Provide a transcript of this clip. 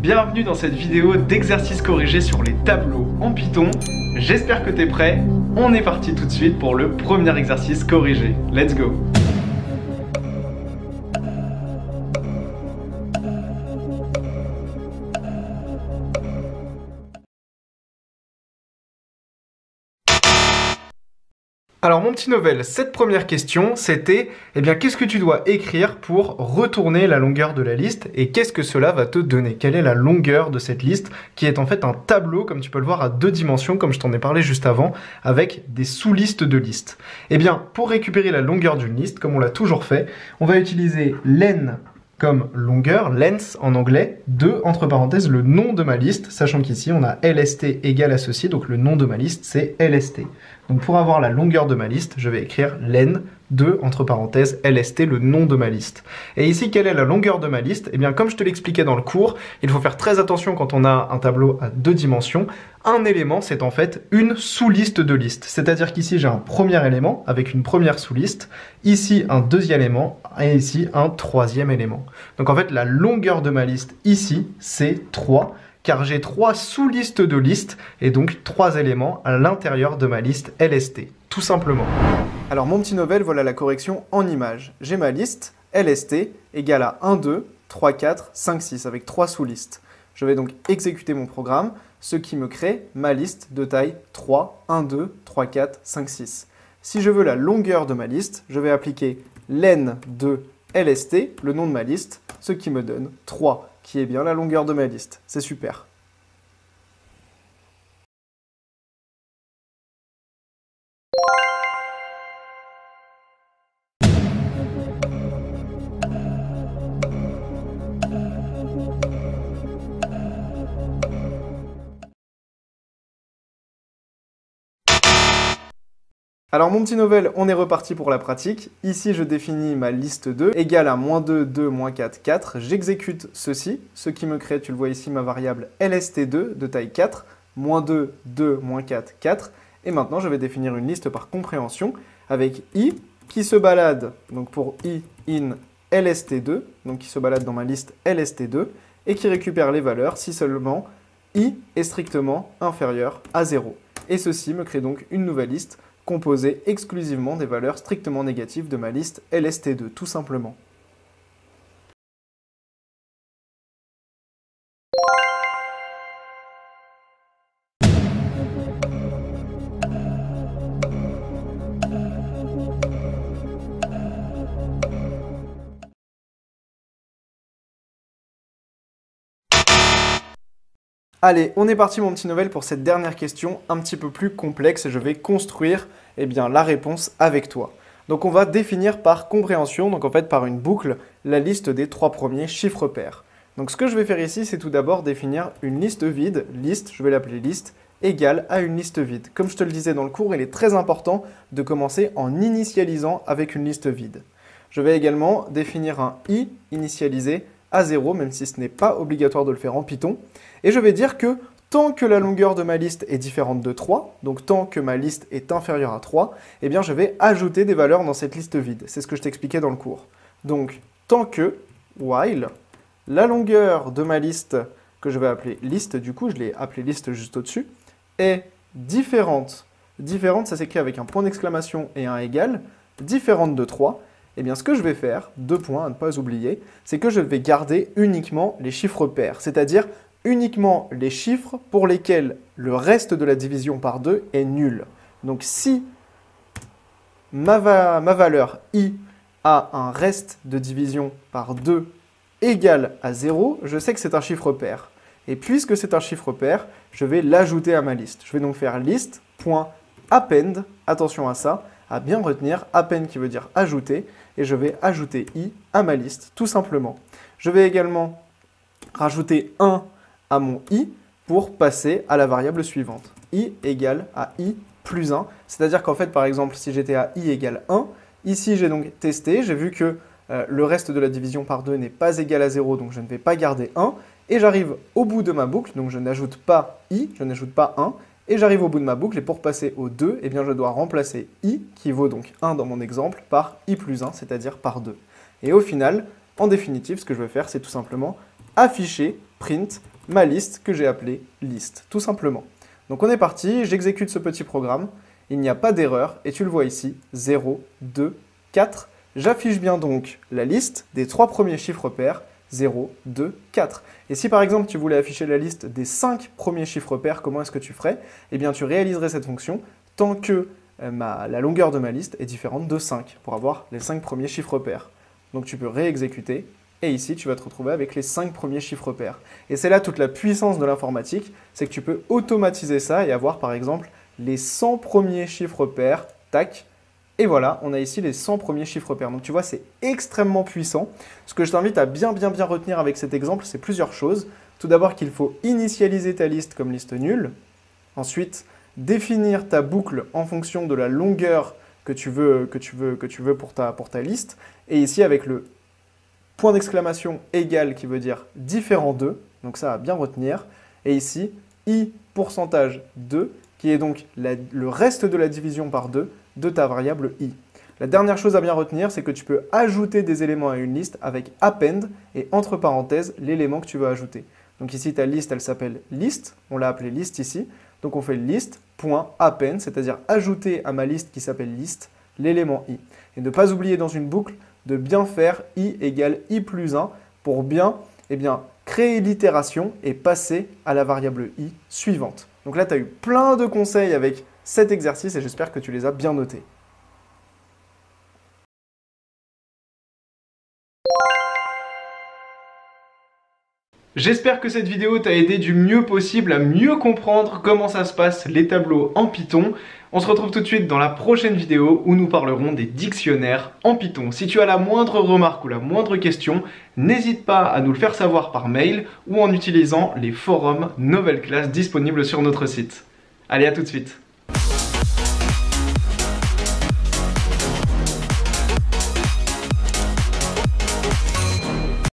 Bienvenue dans cette vidéo d'exercices corrigés sur les tableaux en Python. J'espère que tu es prêt. On est parti tout de suite pour le premier exercice corrigé. Let's go! Alors mon petit Novel, cette première question, c'était qu'est-ce que tu dois écrire pour retourner la longueur de la liste et qu'est-ce que cela va te donner? Quelle est la longueur de cette liste qui est en fait un tableau, comme tu peux le voir, à 2 dimensions, comme je t'en ai parlé juste avant, avec des sous-listes de listes. Pour récupérer la longueur d'une liste, comme on l'a toujours fait, on va utiliser len comme longueur, length en anglais, entre parenthèses le nom de ma liste, sachant qu'ici on a lst égale à ceci, donc le nom de ma liste c'est lst. Donc pour avoir la longueur de ma liste, je vais écrire len, entre parenthèses lst, le nom de ma liste. Et ici, quelle est la longueur de ma liste? Comme je te l'expliquais dans le cours, il faut faire très attention quand on a un tableau à 2 dimensions. Un élément, c'est en fait une sous-liste de liste. C'est-à-dire qu'ici, j'ai un premier élément avec une première sous-liste, ici un deuxième élément et ici un troisième élément. Donc en fait, la longueur de ma liste ici, c'est 3, car j'ai 3 sous-listes de listes et donc 3 éléments à l'intérieur de ma liste LST, tout simplement. Alors mon petit Novel, voilà la correction en image. J'ai ma liste LST égale à 1, 2, 3, 4, 5, 6 avec 3 sous-listes. Je vais donc exécuter mon programme, ce qui me crée ma liste de taille 3, 1, 2, 3, 4, 5, 6. Si je veux la longueur de ma liste, je vais appliquer len de LST, le nom de ma liste, ce qui me donne 3, qui est bien la longueur de ma liste. C'est super. Alors mon petit Novel, on est reparti pour la pratique. Ici, je définis ma liste 2 égale à -2, 2, -4, 4. J'exécute ceci, ce qui me crée, tu le vois ici, ma variable lst2 de taille 4, -2, 2, -4, 4. Et maintenant, je vais définir une liste par compréhension avec i qui se balade, donc pour i in lst2, donc qui se balade dans ma liste lst2, et qui récupère les valeurs si seulement i est strictement inférieur à 0. Et ceci me crée donc une nouvelle liste composée exclusivement des valeurs strictement négatives de ma liste LST2, tout simplement. Allez, on est parti mon petit Novel pour cette dernière question un petit peu plus complexe et je vais construire la réponse avec toi. Donc on va définir par compréhension, donc en fait par une boucle, la liste des 3 premiers chiffres pairs. Donc ce que je vais faire ici, c'est tout d'abord définir une liste vide, liste, je vais l'appeler liste, égale à une liste vide. Comme je te le disais dans le cours, il est très important de commencer en initialisant avec une liste vide. Je vais également définir un i initialisé à 0, même si ce n'est pas obligatoire de le faire en Python. Et je vais dire que tant que la longueur de ma liste est différente de 3, donc tant que ma liste est inférieure à 3, je vais ajouter des valeurs dans cette liste vide. C'est ce que je t'expliquais dans le cours. Donc, tant que, while, la longueur de ma liste, que je vais appeler liste, du coup, je l'ai appelée liste juste au-dessus, est différente. Différente, ça s'écrit avec un point d'exclamation et un égal, différente de 3, ce que je vais faire, 2 points à ne pas oublier, c'est que je vais garder uniquement les chiffres pairs, c'est-à-dire uniquement les chiffres pour lesquels le reste de la division par 2 est nul. Donc si ma valeur i a un reste de division par 2 égal à 0, je sais que c'est un chiffre pair. Et puisque c'est un chiffre pair, je vais l'ajouter à ma liste. Je vais donc faire list.append, attention à ça, à bien retenir, append qui veut dire ajouter, et je vais ajouter i à ma liste, tout simplement. Je vais également rajouter 1 à mon i pour passer à la variable suivante. I égale à i plus 1, c'est-à-dire qu'en fait, par exemple, si j'étais à i égale 1, ici j'ai donc testé, j'ai vu que le reste de la division par 2 n'est pas égal à 0, donc je ne vais pas garder 1, et j'arrive au bout de ma boucle, donc je n'ajoute pas i, je n'ajoute pas 1, et j'arrive au bout de ma boucle, et pour passer au 2, je dois remplacer i, qui vaut donc 1 dans mon exemple, par i plus 1, c'est-à-dire par 2. Et au final, en définitive, ce que je vais faire, c'est tout simplement afficher print ma liste que j'ai appelée liste, tout simplement. Donc on est parti, j'exécute ce petit programme, il n'y a pas d'erreur, et tu le vois ici, 0, 2, 4. J'affiche bien donc la liste des 3 premiers chiffres pairs, 0, 2, 4. Et si par exemple tu voulais afficher la liste des 5 premiers chiffres pairs, comment est-ce que tu ferais? Eh bien tu réaliserais cette fonction tant que la longueur de ma liste est différente de 5, pour avoir les 5 premiers chiffres pairs. Donc tu peux réexécuter, et ici tu vas te retrouver avec les 5 premiers chiffres pairs. Et c'est là toute la puissance de l'informatique, c'est que tu peux automatiser ça et avoir par exemple les 100 premiers chiffres pairs, tac, et voilà, on a ici les 100 premiers chiffres pairs. Donc tu vois, c'est extrêmement puissant. Ce que je t'invite à bien retenir avec cet exemple, c'est plusieurs choses. Tout d'abord qu'il faut initialiser ta liste comme liste nulle. Ensuite, définir ta boucle en fonction de la longueur que tu veux pour ta liste. Et ici, avec le point d'exclamation égal qui veut dire différent de, donc ça à bien retenir. Et ici, i pourcentage de, qui est donc le reste de la division par 2 de ta variable i. La dernière chose à bien retenir, c'est que tu peux ajouter des éléments à une liste avec append et entre parenthèses l'élément que tu veux ajouter. Donc ici, ta liste, elle s'appelle list, on l'a appelée liste ici. Donc on fait list.append, c'est-à-dire ajouter à ma liste qui s'appelle list l'élément i. Et ne pas oublier dans une boucle de bien faire i égale i plus 1 pour bien, créer l'itération et passer à la variable i suivante. Donc là, tu as eu plein de conseils avec cet exercice et j'espère que tu les as bien notés. J'espère que cette vidéo t'a aidé du mieux possible à mieux comprendre comment ça se passe les tableaux en Python. On se retrouve tout de suite dans la prochaine vidéo où nous parlerons des dictionnaires en Python. Si tu as la moindre remarque ou la moindre question, n'hésite pas à nous le faire savoir par mail ou en utilisant les forums Nouvelle Classe disponibles sur notre site. Allez, à tout de suite.